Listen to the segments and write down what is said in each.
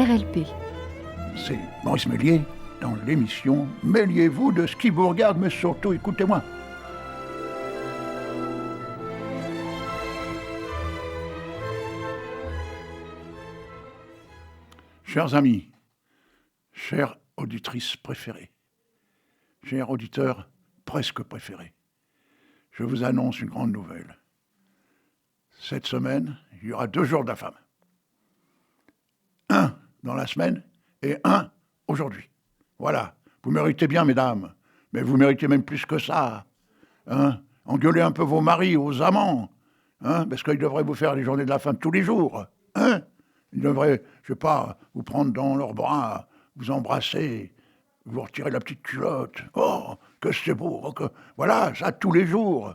RLP. C'est Maurice Méliès dans l'émission « Mêliez-vous de ce qui vous regarde, mais surtout écoutez-moi ». Chers amis, chères auditrices préférées, chers auditeurs presque préférés, je vous annonce une grande nouvelle. Cette semaine, il y aura 2 jours de la femme. Un dans la semaine et un aujourd'hui. Voilà, vous méritez bien, mesdames, mais vous méritez même plus que ça. Engueulez un peu vos maris, vos amants, parce qu'ils devraient vous faire les journées de la femme tous les jours. Ils devraient, je sais pas, vous prendre dans leurs bras, vous embrasser, vous retirer la petite culotte. Oh, que c'est beau, voilà, ça tous les jours.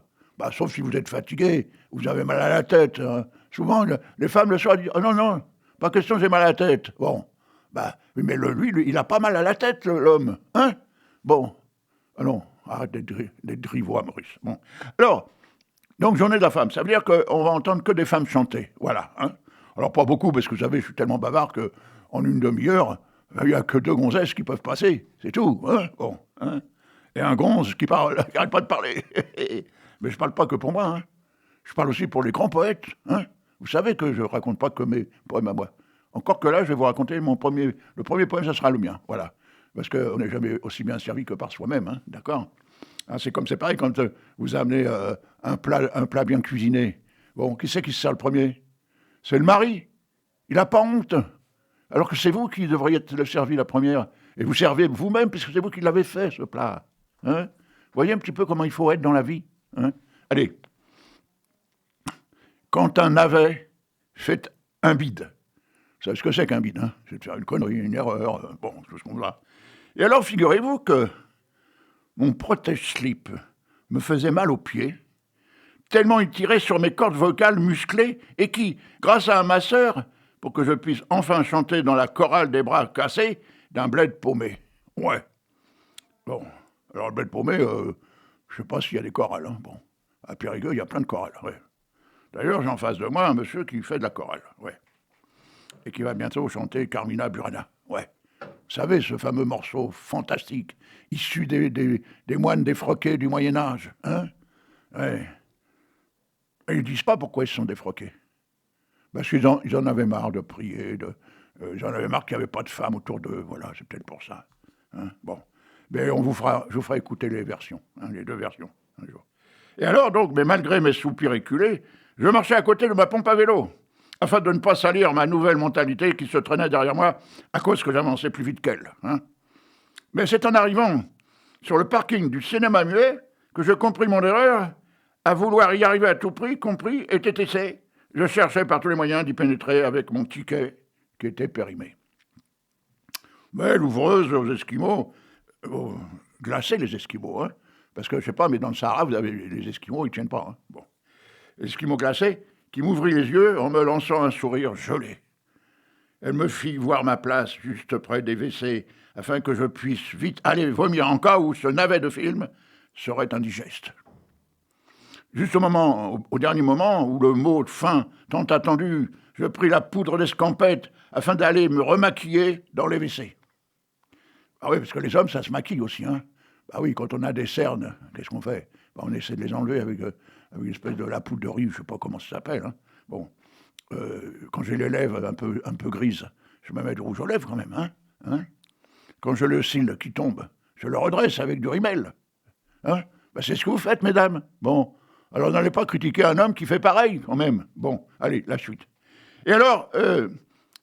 Sauf si vous êtes fatigué, vous avez mal à la tête. Souvent, les femmes le soir disent « Oh non, pas question, j'ai mal à la tête. » Bon, mais lui, il a pas mal à la tête, l'homme. Bon, non, arrête d'être grivois, Maurice. Bon, alors, donc, journée de la femme, ça veut dire qu'on va entendre que des femmes chanter, voilà. Alors, pas beaucoup, parce que vous savez, je suis tellement bavard qu'en une demi-heure, il n'y a que 2 gonzesses qui peuvent passer, c'est tout. Bon, et un gonze qui n'arrête pas de parler. Mais je parle pas que pour moi, je parle aussi pour les grands poètes. Vous savez que je raconte pas que mes poèmes à moi. Encore que là, je vais vous raconter le premier poème, ça sera le mien, voilà. Parce qu'on n'est jamais aussi bien servi que par soi-même, d'accord ? C'est pareil quand vous amenez un plat bien cuisiné. Bon, qui c'est qui se sert le premier ? C'est le mari. Il n'a pas honte. Alors que c'est vous qui devriez être le servi la première. Et vous servez vous-même, puisque c'est vous qui l'avez fait, ce plat. Vous voyez un petit peu comment il faut être dans la vie. Allez. Quand un navet fait un bide. Vous savez ce que c'est qu'un bide, C'est de faire une connerie, une erreur, tout ce qu'on va. Et alors, figurez-vous que mon protège-slip me faisait mal aux pieds, tellement il tirait sur mes cordes vocales musclées et qui, grâce à un masseur, pour que je puisse enfin chanter dans la chorale des bras cassés d'un bled paumé. Ouais. Bon, alors le bled paumé, je sais pas s'il y a des chorales. Bon, à Périgueux, il y a plein de chorales, ouais. D'ailleurs, j'ai en face de moi un monsieur qui fait de la chorale, ouais. Et qui va bientôt chanter Carmina Burana, ouais. Vous savez, ce fameux morceau fantastique, issu des moines défroqués du Moyen-Âge, ouais. Et ils ne disent pas pourquoi ils se sont défroqués. Parce qu'ils en avaient marre de prier, ils en avaient marre qu'il n'y avait pas de femmes autour d'eux, voilà, c'est peut-être pour ça. Bon, mais je vous ferai écouter les versions, les 2 versions, un jour. Et alors donc, mais malgré mes soupirs éculés, je marchais à côté de ma pompe à vélo, afin de ne pas salir ma nouvelle mentalité qui se traînait derrière moi à cause que j'avançais plus vite qu'elle. Mais c'est en arrivant sur le parking du cinéma muet que je compris mon erreur, à vouloir y arriver à tout prix, compris et TTC. Je cherchais par tous les moyens d'y pénétrer avec mon ticket qui était périmé. Mais l'ouvreuse aux Esquimaux, glacés les Esquimaux, parce que je sais pas, mais dans le Sahara, vous avez les Esquimaux, ils tiennent pas. Bon, Esquimaux glacés, qui m'ouvrit les yeux en me lançant un sourire gelé. Elle me fit voir ma place juste près des WC, afin que je puisse vite aller vomir en cas où ce navet de film serait indigeste. Juste au dernier moment, où le mot de fin tant attendu, je pris la poudre d'escampette afin d'aller me remaquiller dans les WC. Ah oui, parce que les hommes, ça se maquille aussi, oui, quand on a des cernes, qu'est-ce qu'on fait ? On essaie de les enlever avec une espèce de la poudre de riz, je sais pas comment ça s'appelle. Bon, quand j'ai les lèvres un peu grises, je me mets du rouge aux lèvres quand même, Quand j'ai le cil qui tombe, je le redresse avec du rimel. C'est ce que vous faites, mesdames. Bon, alors n'allez pas critiquer un homme qui fait pareil, quand même. Bon, allez, la suite. Et alors,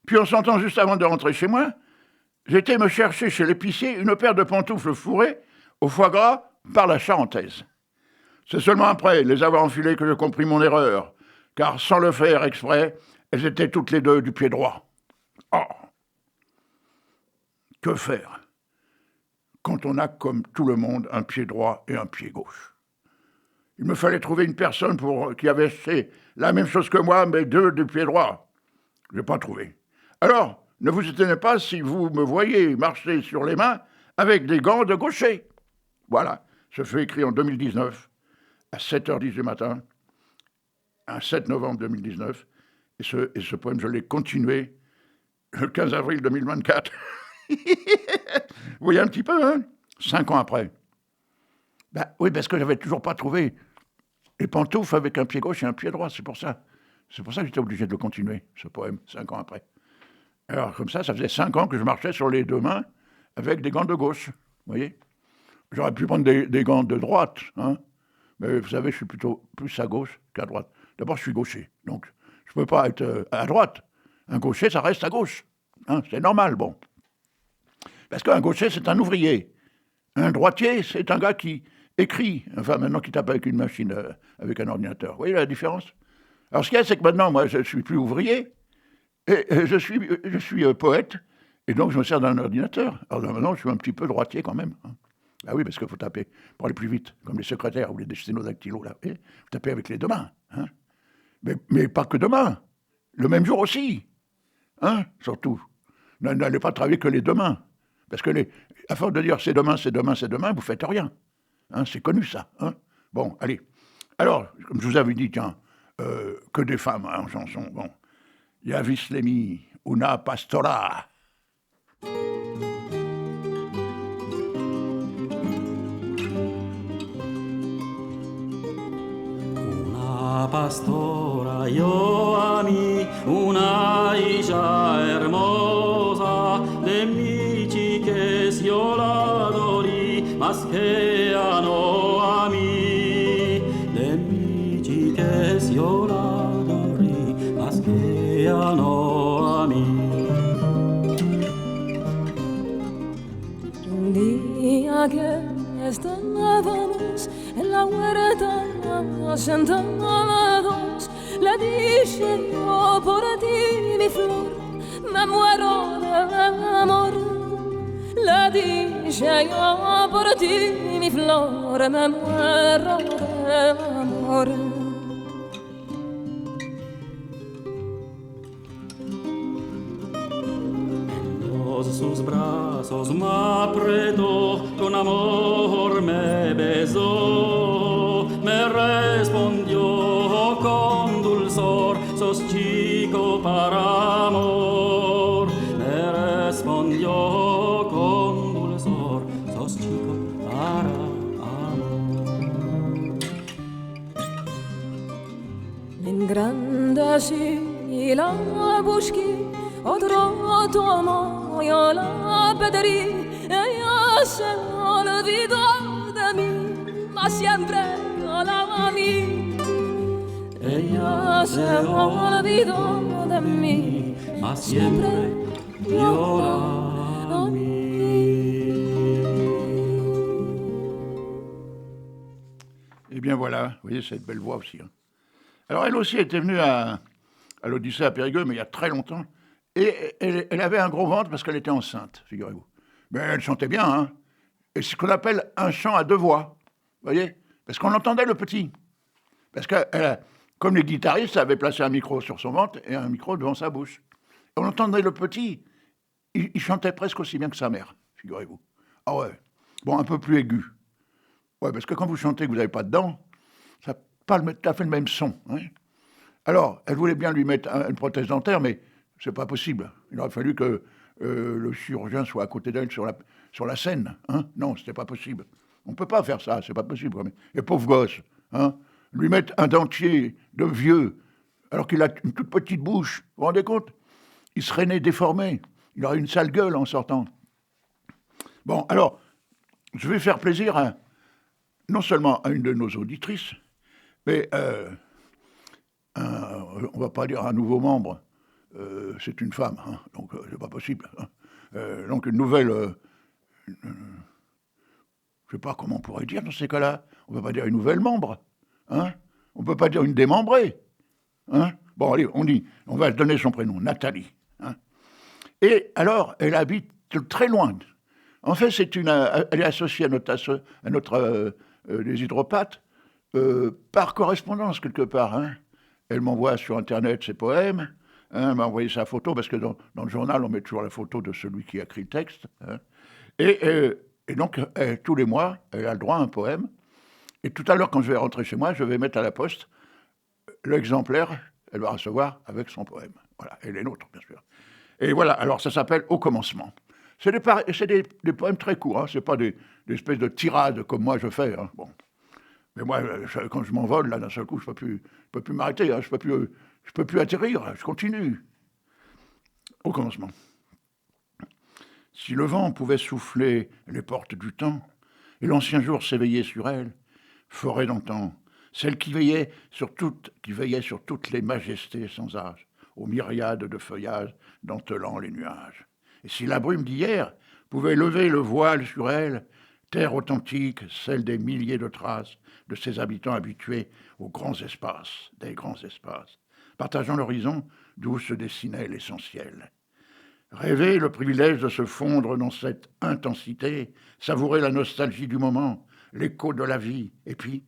puis on s'entend juste avant de rentrer chez moi, j'étais me chercher chez l'épicier une paire de pantoufles fourrées au foie gras par la charentaise. C'est seulement après les avoir enfilées que je compris mon erreur, car sans le faire exprès, elles étaient toutes les 2 du pied droit. Oh ! Que faire quand on a, comme tout le monde, un pied droit et un pied gauche ? Il me fallait trouver une personne qui avait fait la même chose que moi, mais 2 du pied droit. Je n'ai pas trouvé. Alors, ne vous étonnez pas si vous me voyez marcher sur les mains avec des gants de gaucher. Voilà, ce fut écrit en 2019, à 7h10 du matin, un 7 novembre 2019, et ce poème, je l'ai continué le 15 avril 2024. Vous voyez un petit peu, hein, 5 ans après. Ben, oui, parce que j'avais toujours pas trouvé les pantoufles avec un pied gauche et un pied droit, c'est pour ça. C'est pour ça que j'étais obligé de le continuer, ce poème, 5 ans après. Alors, comme ça faisait 5 ans que je marchais sur les deux mains avec des gants de gauche, vous voyez. J'aurais pu prendre des gants de droite, hein, mais vous savez, je suis plutôt plus à gauche qu'à droite. D'abord, je suis gaucher, donc je ne peux pas être à droite. Un gaucher, ça reste à gauche, hein, c'est normal, bon. Parce qu'un gaucher, c'est un ouvrier. Un droitier, c'est un gars qui écrit, enfin maintenant qui tape avec une machine, avec un ordinateur. Vous voyez la différence? Alors ce qu'il y a, c'est que maintenant, moi, je ne suis plus ouvrier, et je suis poète, et donc je me sers d'un ordinateur. Alors maintenant, je suis un petit peu droitier quand même. Hein. Ah oui, parce qu'il faut taper pour aller plus vite, comme les secrétaires ou les sténodactylos, là. Vous tapez avec les deux mains. Hein. Mais pas que demain. Le même jour aussi. Hein, surtout. N'allez pas travailler que les deux mains. Parce que à force de dire c'est demain, c'est demain, c'est demain, vous ne faites rien. Hein, c'est connu ça. Hein. Bon, allez. Alors, comme je vous avais dit, tiens, que des femmes hein, en chanson. Bon. Yavis Lemi, una pastora. Una pastora yo amé, una hija hermosa, de mi chiques yo la adoré, más que a no a mí. De mi chiques yo la adoré, más que a no a mí. Un día que estábamos en la huerta sentados, le dije yo por ti, mi flor, me muero de amor. Le dije yo por ti, mi flor, me muero de amor. Sus brazos me apretó, con amor me besó, me respondió con dulzor, sos chico para amor. Me respondió con dulzor, sos chico para amor. Engrandecí la busqué, otro tomo yo la pedí, ella se olvidó de mí, mas siempre yo la amé. Ella se olvidó de mí, mas siempre yo la amé. Eh bien voilà, vous voyez cette belle voix aussi. Hein. Alors elle aussi était venue à l'Odyssée à Périgueux, mais il y a très longtemps. Et elle avait un gros ventre parce qu'elle était enceinte, figurez-vous. Mais elle chantait bien, hein. Et c'est ce qu'on appelle un chant à deux voix, vous voyez. Parce qu'on entendait le petit. Parce que, comme les guitaristes, elle avait placé un micro sur son ventre et un micro devant sa bouche. Et on entendait le petit. Il chantait presque aussi bien que sa mère, figurez-vous. Ah ouais. Bon, un peu plus aigu. Ouais, parce que quand vous chantez que vous n'avez pas de dents, ça n'a pas tout à fait le même son. Hein. Alors, elle voulait bien lui mettre une prothèse dentaire, mais c'est pas possible. Il aurait fallu que le chirurgien soit à côté d'elle sur la scène. Hein. Non, c'était pas possible. On ne peut pas faire ça, c'est pas possible. Et pauvre gosse, hein, lui mettre un dentier de vieux, alors qu'il a une toute petite bouche, vous vous rendez compte? Il serait né déformé. Il aurait une sale gueule en sortant. Bon, alors, je vais faire plaisir non seulement à une de nos auditrices, mais on va pas dire un nouveau membre, c'est une femme, hein, donc c'est pas possible. Hein. Donc une nouvelle, je sais pas comment on pourrait dire dans ces cas-là, on peut pas dire une nouvelle membre, hein, on peut pas dire une démembrée. Hein. Bon, allez, on va donner son prénom, Nathalie. Hein. Et alors, elle habite très loin. En fait, elle est associée à notre les hydropathes par correspondance quelque part. Hein. Elle m'envoie sur Internet ses poèmes. Hein, elle m'a envoyé sa photo, parce que dans le journal, on met toujours la photo de celui qui a écrit le texte. Hein. Et donc, tous les mois, elle a le droit à un poème. Et tout à l'heure, quand je vais rentrer chez moi, je vais mettre à la poste l'exemplaire, elle va recevoir avec son poème. Voilà, et les nôtres, bien sûr. Et voilà, alors ça s'appelle Au commencement. C'est des poèmes très courts, hein, c'est pas des espèces de tirades comme moi je fais. Hein, bon. Mais moi, quand je m'envole, là, d'un seul coup, je peux plus m'arrêter, hein, je peux plus atterrir, je continue. Au commencement. Si le vent pouvait souffler les portes du temps, et l'ancien jour s'éveillait sur elle, forêt d'antan, celle qui veillait sur toutes les majestés sans âge, aux myriades de feuillages dentelant les nuages. Et si la brume d'hier pouvait lever le voile sur elle, terre authentique, celle des milliers de traces de ses habitants habitués aux grands espaces, des grands espaces, partageant l'horizon d'où se dessinait l'essentiel. Rêver le privilège de se fondre dans cette intensité, savourer la nostalgie du moment, l'écho de la vie, et puis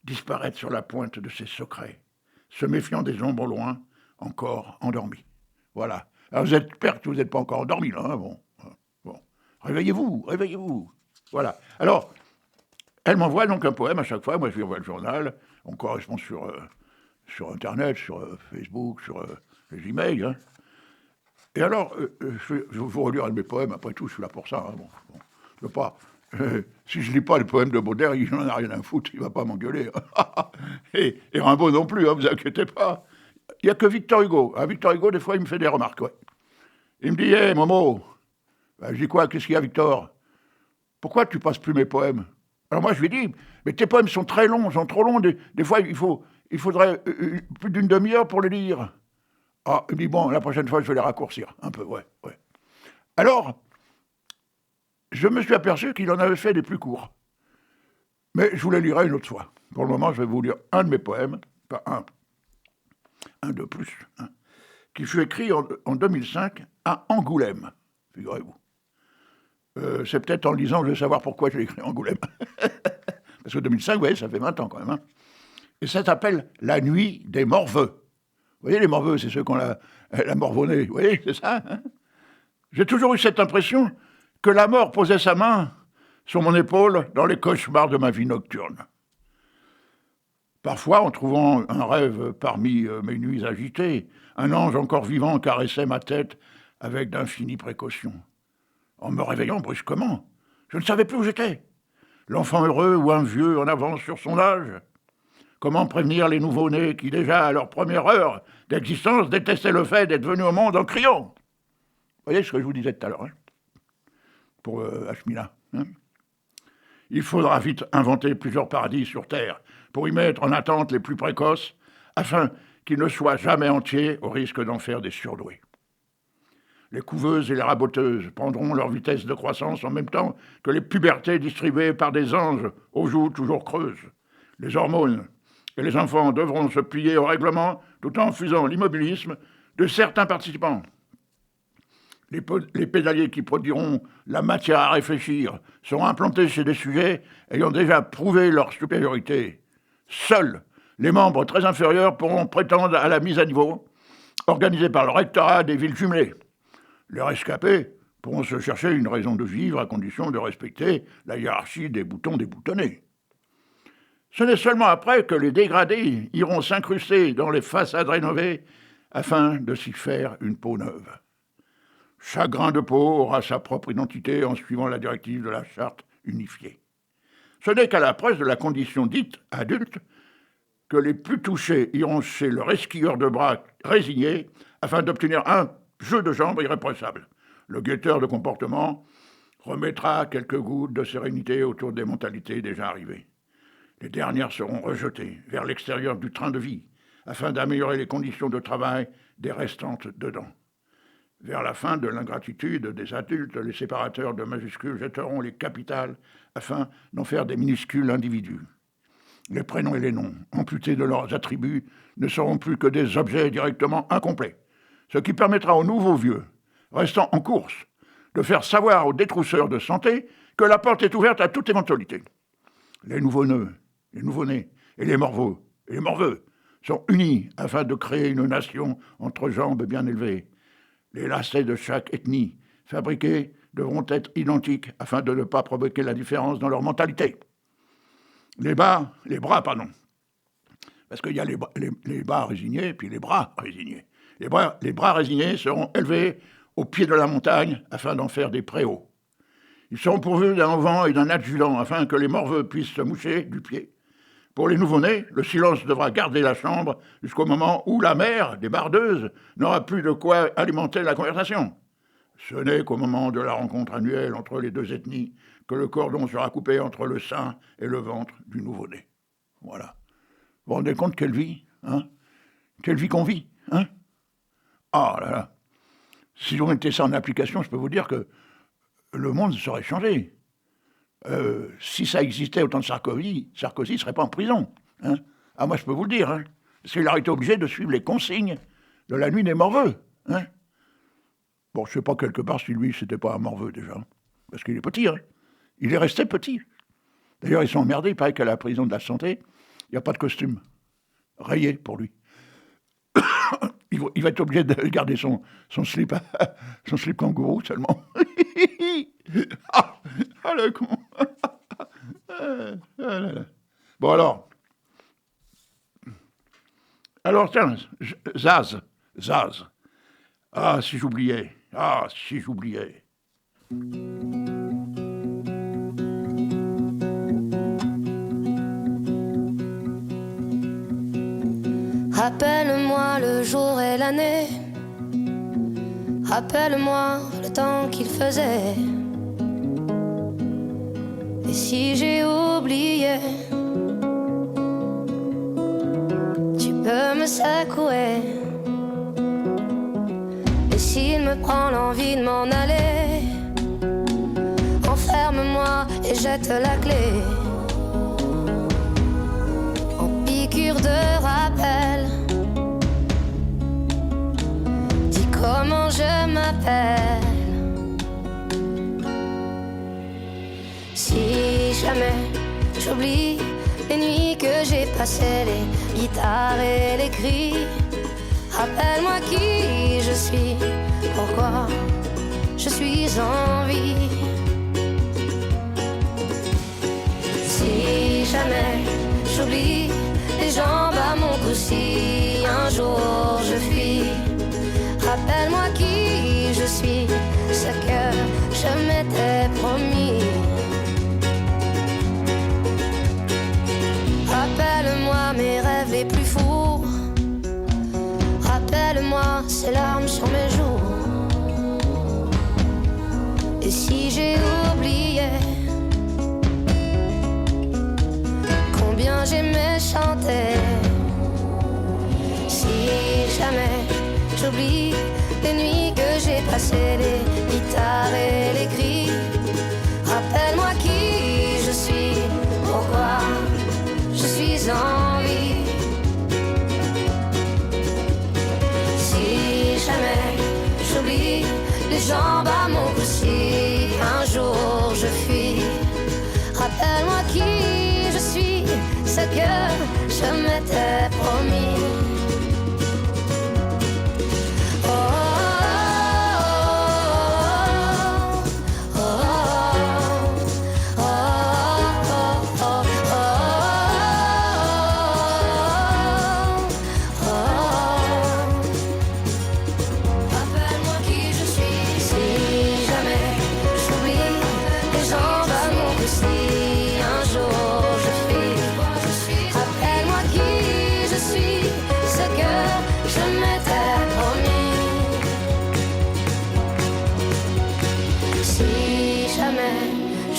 disparaître sur la pointe de ses secrets, se méfiant des ombres au loin, encore endormis. Voilà. Alors vous êtes perte, vous n'êtes pas encore endormis, là, hein, bon. Réveillez-vous. Voilà. Alors, elle m'envoie donc un poème à chaque fois, moi je lui envoie le journal, on correspond sur Internet, sur Facebook, sur les emails, hein. Et alors, je vais vous relire un de mes poèmes, après tout, je suis là pour ça. Hein, bon, je veux pas, si je lis pas les poèmes de Baudelaire, il n'en a rien à foutre, il va pas m'engueuler. et Rimbaud non plus, hein, vous inquiétez pas. Il n'y a que Victor Hugo. Ah, Victor Hugo, des fois, il me fait des remarques, ouais. Il me dit, hé, Momo. Ben, je dis quoi, qu'est-ce qu'il y a, Victor? Pourquoi tu passes plus mes poèmes? Alors moi, je lui dis, mais tes poèmes sont très longs, sont trop longs. Des fois, il faudrait plus d'une demi-heure pour les lire. Ah, il me dit, bon, la prochaine fois, je vais les raccourcir. Un peu, ouais. Alors, je me suis aperçu qu'il en avait fait des plus courts. Mais je vous les lirai une autre fois. Pour le moment, je vais vous lire un de mes poèmes, pas un de plus, hein, qui fut écrit en 2005 à Angoulême, figurez-vous. C'est peut-être en le lisant que je vais savoir pourquoi j'ai écrit Angoulême. Parce que 2005, vous voyez, ça fait 20 ans quand même. Hein. Et ça s'appelle La nuit des morveux. Vous voyez, les morveux, c'est ceux qui ont la morvonnée. Vous voyez, c'est ça. Hein. J'ai toujours eu cette impression que la mort posait sa main sur mon épaule dans les cauchemars de ma vie nocturne. Parfois, en trouvant un rêve parmi mes nuits agitées, un ange encore vivant caressait ma tête avec d'infinies précautions. En me réveillant brusquement, je ne savais plus où j'étais. L'enfant heureux ou un vieux en avance sur son âge. Comment prévenir les nouveau-nés qui, déjà à leur première heure d'existence, détestaient le fait d'être venus au monde en criant? Vous voyez ce que je vous disais tout à l'heure, hein, pour Ashmina. Hein. Il faudra vite inventer plusieurs paradis sur Terre pour y mettre en attente les plus précoces, afin qu'ils ne soient jamais entiers au risque d'en faire des surdoués. Les couveuses et les raboteuses prendront leur vitesse de croissance en même temps que les pubertés distribuées par des anges aux joues toujours creuses. Les hormones et les enfants devront se plier au règlement tout en fusant l'immobilisme de certains participants. Les pédaliers qui produiront la matière à réfléchir seront implantés chez des sujets ayant déjà prouvé leur supériorité. Seuls les membres très inférieurs pourront prétendre à la mise à niveau organisée par le rectorat des villes jumelées. Les rescapés pourront se chercher une raison de vivre à condition de respecter la hiérarchie des boutons déboutonnés. Ce n'est seulement après que les dégradés iront s'incruster dans les façades rénovées afin de s'y faire une peau neuve. Chaque grain de peau aura sa propre identité en suivant la directive de la charte unifiée. Ce n'est qu'à l'approche de la condition dite adulte que les plus touchés iront chez le resquilleur de bras résigné afin d'obtenir un jeu de jambes irrépressible. Le guetteur de comportement remettra quelques gouttes de sérénité autour des mentalités déjà arrivées. Les dernières seront rejetées vers l'extérieur du train de vie afin d'améliorer les conditions de travail des restantes dedans. Vers la fin de l'ingratitude des adultes, les séparateurs de majuscules jetteront les capitales afin d'en faire des minuscules individus. Les prénoms et les noms, amputés de leurs attributs, ne seront plus que des objets directement incomplets, ce qui permettra aux nouveaux vieux, restant en course, de faire savoir aux détrousseurs de santé que la porte est ouverte à toute éventualité. Les nouveau-nés et les morveux sont unis afin de créer une nation entre jambes bien élevées. Les lacets de chaque ethnie fabriqués devront être identiques afin de ne pas provoquer la différence dans leur mentalité. Les bras, parce qu'il y a les bas résignés et puis les bras résignés. Les bras résignés seront élevés au pied de la montagne afin d'en faire des préaux. Ils seront pourvus d'un auvent et d'un adjudant afin que les morveux puissent se moucher du pied. Pour les nouveau-nés, le silence devra garder la chambre jusqu'au moment où la mère, des bardeuses, n'aura plus de quoi alimenter la conversation. Ce n'est qu'au moment de la rencontre annuelle entre les deux ethnies que le cordon sera coupé entre le sein et le ventre du nouveau-né. Voilà. Vous vous rendez compte quelle vie, hein? Quelle vie qu'on vit, hein? Ah là là. Si on mettait ça en application, je peux vous dire que le monde serait changé. Si ça existait au temps de Sarkozy ne serait pas en prison. Hein. Ah, moi, je peux vous le dire. Hein, parce qu'il aurait été obligé de suivre les consignes de la nuit des morveux. Hein. Bon, je ne sais pas quelque part si lui, c'était pas un morveux déjà. Parce qu'il est petit. Hein. Il est resté petit. D'ailleurs, ils sont emmerdés. Il paraît qu'à la prison de la Santé, il n'y a pas de costume. Rayé pour lui. Il va être obligé de garder son slip kangourou seulement. Ah, le con. Bon alors tiens, Zaz. Ah, si j'oubliais. Rappelle-moi le jour et l'année. Rappelle-moi le temps qu'il faisait. Et si j'ai oublié, tu peux me secouer. Et s'il me prend l'envie de m'en aller, enferme-moi et jette la clé. En piqûre de rappel, dis comment je m'appelle. Si jamais j'oublie les nuits que j'ai passées, les guitares et les cris, rappelle-moi qui je suis, pourquoi je suis en vie. Si jamais j'oublie les jambes à mon cou, si un jour je fuis, rappelle-moi qui je suis, ce que je m'étais promis. Rappelle-moi mes rêves les plus fous. Rappelle-moi ces larmes sur mes joues. Et si j'ai oublié combien j'aimais chanter, si jamais j'oublie les nuits que j'ai passées, les guitares et les cris, rappelle-moi qui je suis, pourquoi je suis en vie. Si jamais j'oublie les jambes à mon cou, si un jour je fuis, rappelle-moi qui je suis, ce que je m'étais promis.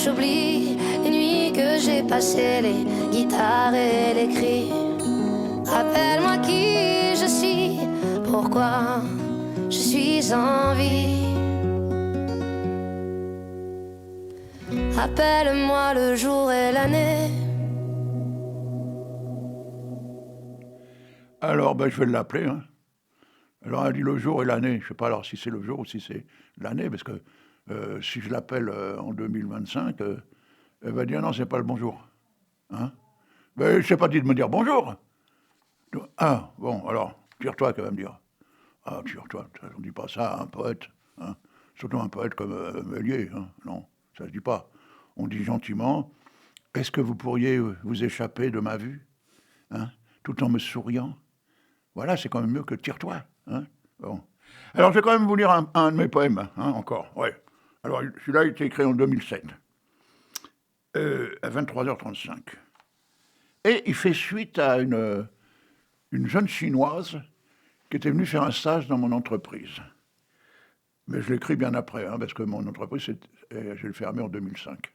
J'oublie les nuits que j'ai passées, les guitares et les cris. Rappelle-moi qui je suis, pourquoi je suis en vie. Rappelle-moi le jour et l'année. Alors, je vais l'appeler. Hein. Alors, elle dit le jour et l'année. Je ne sais pas alors si c'est le jour ou si c'est l'année, parce que si je l'appelle en 2025, elle va dire non, c'est pas le bonjour. Hein? Mais je n'ai pas dit de me dire bonjour. Ah, bon, alors, tire-toi, qu'elle va me dire. Ah, tire-toi, on ne dit pas ça à un poète. Hein? Surtout un poète comme Méliès. Hein? Non, ça ne se dit pas. On dit gentiment, est-ce que vous pourriez vous échapper de ma vue, hein? Tout en me souriant. Voilà, c'est quand même mieux que tire-toi. Hein? Bon. Alors, je vais quand même vous lire un de mes poèmes, hein, encore. Ouais. Alors, celui-là, il a été écrit en 2007, à 23h35. Et il fait suite à une jeune Chinoise qui était venue faire un stage dans mon entreprise. Mais je l'écris bien après, hein, parce que mon entreprise, je l'ai fermée en 2005.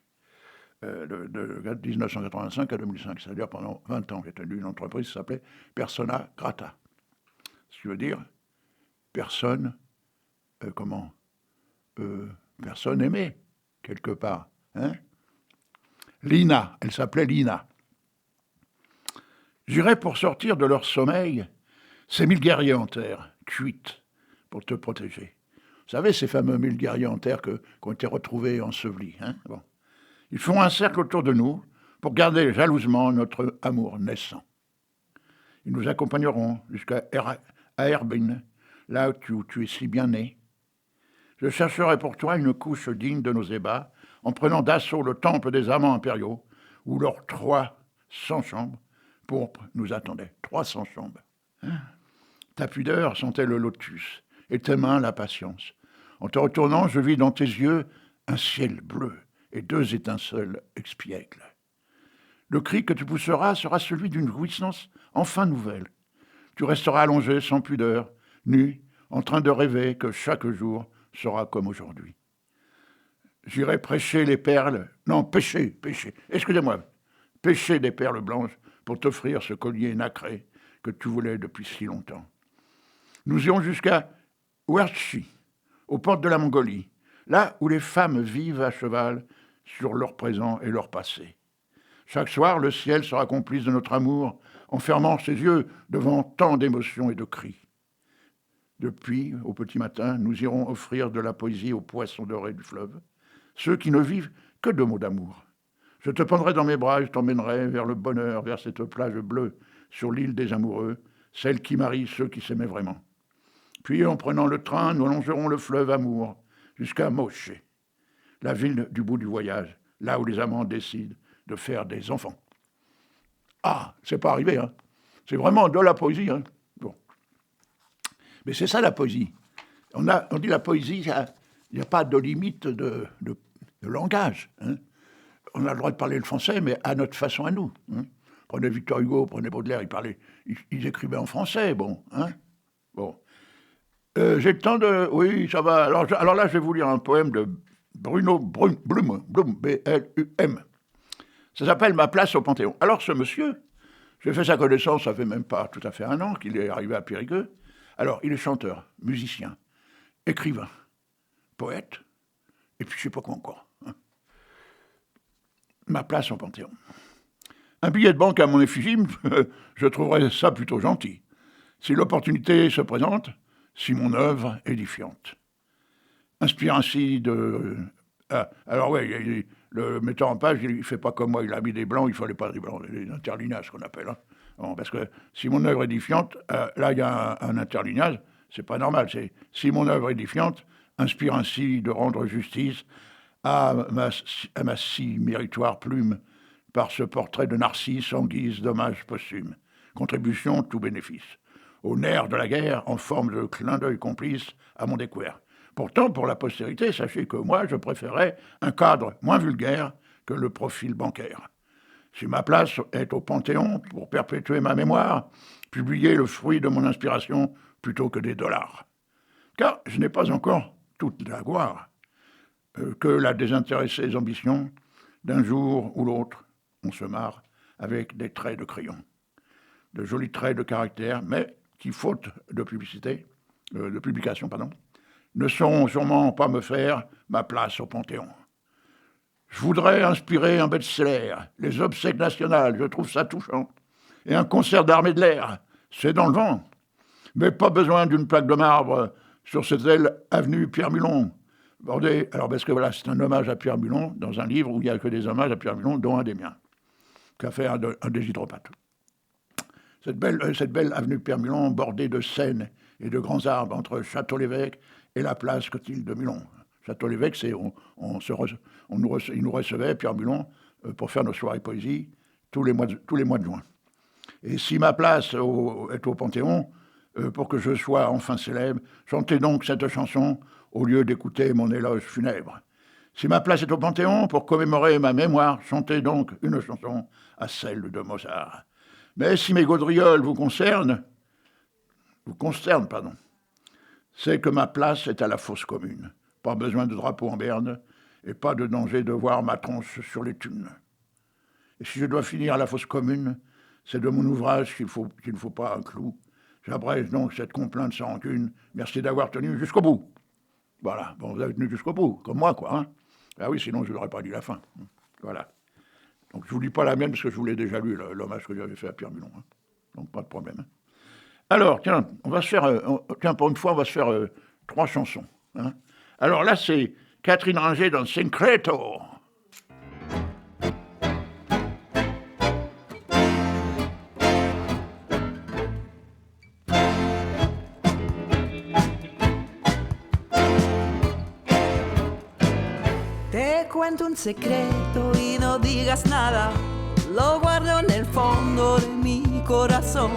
De 1985 à 2005, c'est-à-dire pendant 20 ans, j'ai tenu une entreprise qui s'appelait Persona Grata. Ce qui veut dire personne, personne aimée, quelque part. Hein. Lina, elle s'appelait Lina. J'irai pour sortir de leur sommeil ces 1000 guerriers en terre, cuites, pour te protéger. Vous savez, ces fameux 1000 guerriers en terre qui ont été retrouvés ensevelis. Hein, bon. Ils font un cercle autour de nous pour garder jalousement notre amour naissant. Ils nous accompagneront jusqu'à Erbin, là où tu es si bien né. Je chercherai pour toi une couche digne de nos ébats, en prenant d'assaut le temple des amants impériaux, où leurs 300 chambres pourpres nous attendaient. 300 chambres. Hein? Ta pudeur sentait le lotus, et tes mains la patience. En te retournant, je vis dans tes yeux un ciel bleu et 2 étincelles expiègles. Le cri que tu pousseras sera celui d'une jouissance enfin nouvelle. Tu resteras allongé sans pudeur, nu, en train de rêver que chaque jour sera comme aujourd'hui. J'irai pêcher des perles blanches pour t'offrir ce collier nacré que tu voulais depuis si longtemps. Nous irons jusqu'à Ouerchi, aux portes de la Mongolie, là où les femmes vivent à cheval sur leur présent et leur passé. Chaque soir, le ciel sera complice de notre amour, en fermant ses yeux devant tant d'émotions et de cris. Depuis, au petit matin, nous irons offrir de la poésie aux poissons dorés du fleuve, ceux qui ne vivent que de mots d'amour. Je te prendrai dans mes bras et je t'emmènerai vers le bonheur, vers cette plage bleue sur l'île des amoureux, celle qui marie ceux qui s'aimaient vraiment. Puis, en prenant le train, nous longerons le fleuve Amour jusqu'à Moche, la ville du bout du voyage, là où les amants décident de faire des enfants. Ah, c'est pas arrivé, hein. C'est vraiment de la poésie, hein. Bon. Mais c'est ça la poésie. On dit la poésie, il n'y a pas de limite de langage. Hein. On a le droit de parler le français, mais à notre façon à nous. Hein. Prenez Victor Hugo, prenez Baudelaire, ils écrivaient en français, bon. Hein. Bon. J'ai le temps de... Oui, ça va. Alors là, je vais vous lire un poème de Bruno Blum, B-L-U-M. Ça s'appelle « Ma place au Panthéon ». Alors, ce monsieur, j'ai fait sa connaissance, ça fait même pas tout à fait 1 an qu'il est arrivé à Périgueux. Alors, il est chanteur, musicien, écrivain, poète, et puis je sais pas quoi encore. Hein. Ma place au Panthéon. Un billet de banque à mon effigie, je trouverais ça plutôt gentil. Si l'opportunité se présente, si mon œuvre édifiante. Inspire ainsi de... alors oui, le metteur en page, il ne fait pas comme moi, il a mis des blancs, il ne fallait pas des blancs, des interlignages qu'on appelle. Hein. Bon, parce que si mon œuvre édifiante, là il y a un interlignage, c'est pas normal, c'est si mon œuvre édifiante inspire ainsi de rendre justice à ma si méritoire plume par ce portrait de Narcisse en guise d'hommage posthume. Contribution, tout bénéfice. Au nerf de la guerre, en forme de clin d'œil complice à mon découvert. Pourtant, pour la postérité, sachez que moi, je préférais un cadre moins vulgaire que le profil bancaire. Si ma place est au Panthéon pour perpétuer ma mémoire, publier le fruit de mon inspiration plutôt que des dollars. Car je n'ai pas encore toute la gloire que la désintéressée ambition d'un jour ou l'autre, on se marre avec des traits de crayon. De jolis traits de caractère, mais qui, faute de publication, ne sauront sûrement pas me faire ma place au Panthéon. Je voudrais inspirer un best-seller, les obsèques nationales, je trouve ça touchant, et un concert d'armée de l'air, c'est dans le vent. Mais pas besoin d'une plaque de marbre sur cette aile avenue Pierre-Mulon, bordée, alors parce que voilà, c'est un hommage à Pierre Mulon, dans un livre où il n'y a que des hommages à Pierre Mulon, dont un des miens, qu'a fait un des hydropathes. Cette belle avenue Pierre-Mulon, bordée de Seine et de grands arbres entre Château-l'Évêque et la place Clotilde de Mulon. Château-l'Évêque, c'est il nous recevait, Pierre Mulon, pour faire nos soirées poésie tous les mois de juin. Et si ma place est au Panthéon, pour que je sois enfin célèbre, chantez donc cette chanson au lieu d'écouter mon éloge funèbre. Si ma place est au Panthéon, pour commémorer ma mémoire, chantez donc une chanson à celle de Mozart. Mais si mes gaudrioles vous consternent, c'est que ma place est à la fosse commune. Pas besoin de drapeau en berne et pas de danger de voir ma tronche sur les thunes. Et si je dois finir à la fosse commune, c'est de mon ouvrage qu'il ne faut pas un clou. J'abrège donc cette complainte sans rancune. Merci d'avoir tenu jusqu'au bout. Voilà, bon, vous avez tenu jusqu'au bout, comme moi, quoi. Hein. Ah oui, sinon je n'aurais pas dit la fin. Voilà. Donc je ne vous lis pas la mienne parce que je vous l'ai déjà lu, l'hommage que j'avais fait à Pierre Mulon. Hein. Donc pas de problème. Hein. Alors, tiens, on va se faire, pour une fois, on va se faire 3 chansons. Hein. Alors là, c'est Catherine Ringer dans Secreto. Te cuento un secreto y no digas nada, lo guardo en el fondo de mi corazón.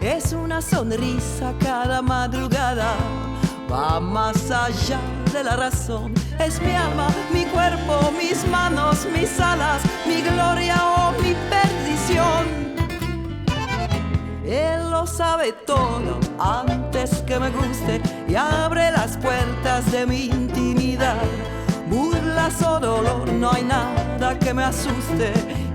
Es una sonrisa cada madrugada, va más allá de la razón. Es mi alma, mi cuerpo, mis manos, mis alas, mi gloria o mi perdición. Él lo sabe todo antes que me guste y abre las puertas de mi intimidad. Burlas o dolor, no hay nada que me asuste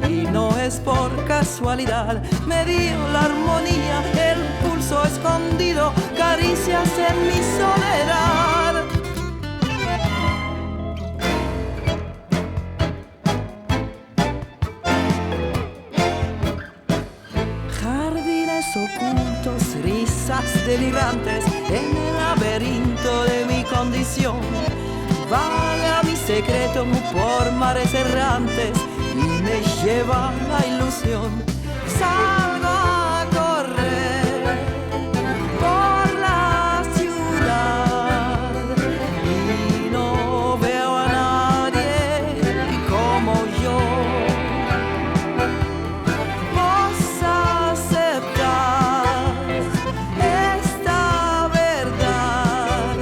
y no es por casualidad. Me dio la armonía, el pulso escondido, caricias en mi soledad. Jardines ocultos, risas delirantes en el laberinto de mi condición. Vaga mi secreto por mares errantes y me lleva la ilusión. Salgo a correr por la ciudad y no veo a nadie como yo. Vos aceptás esta verdad,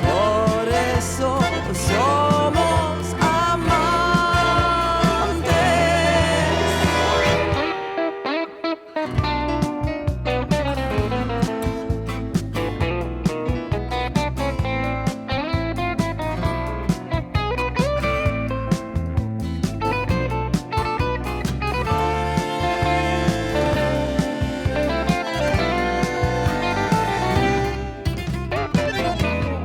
por eso somos amantes.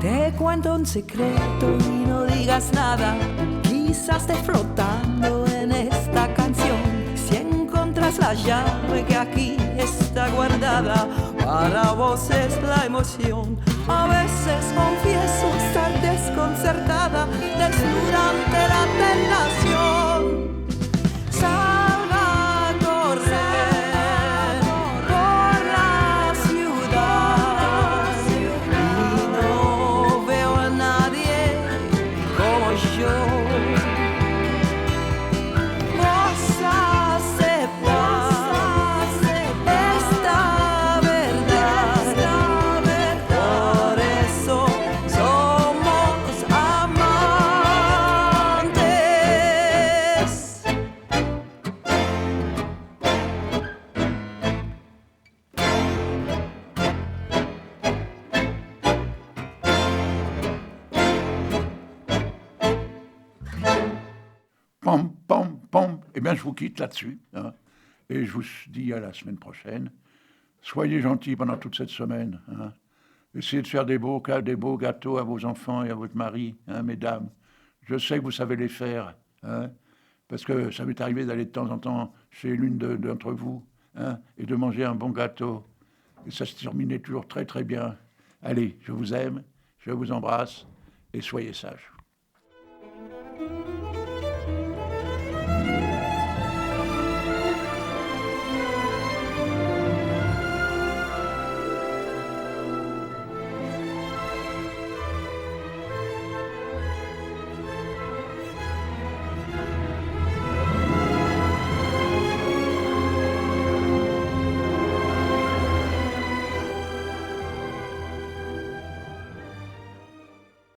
Te cuento un secreto y no digas nada, quizás estés flotando en esta canción. Si encontras la llave que aquí está guardada, para vos es la emoción. A veces confieso estar desconcertada, desnuda ante la tentación. Salga a correr por la ciudad y no veo a nadie como yo. Vos aceptás esta verdad, por eso somos amantes. Pom, pom, pom. Eh bien, je vous quitte là-dessus. Hein, et je vous dis à la semaine prochaine. Soyez gentils pendant toute cette semaine. Hein. Essayez de faire des beaux gâteaux à vos enfants et à votre mari, hein, mesdames. Je sais que vous savez les faire. Hein, parce que ça m'est arrivé d'aller de temps en temps chez l'une d'entre vous, hein, et de manger un bon gâteau. Et ça se terminait toujours très très bien. Allez, je vous aime, je vous embrasse et soyez sages.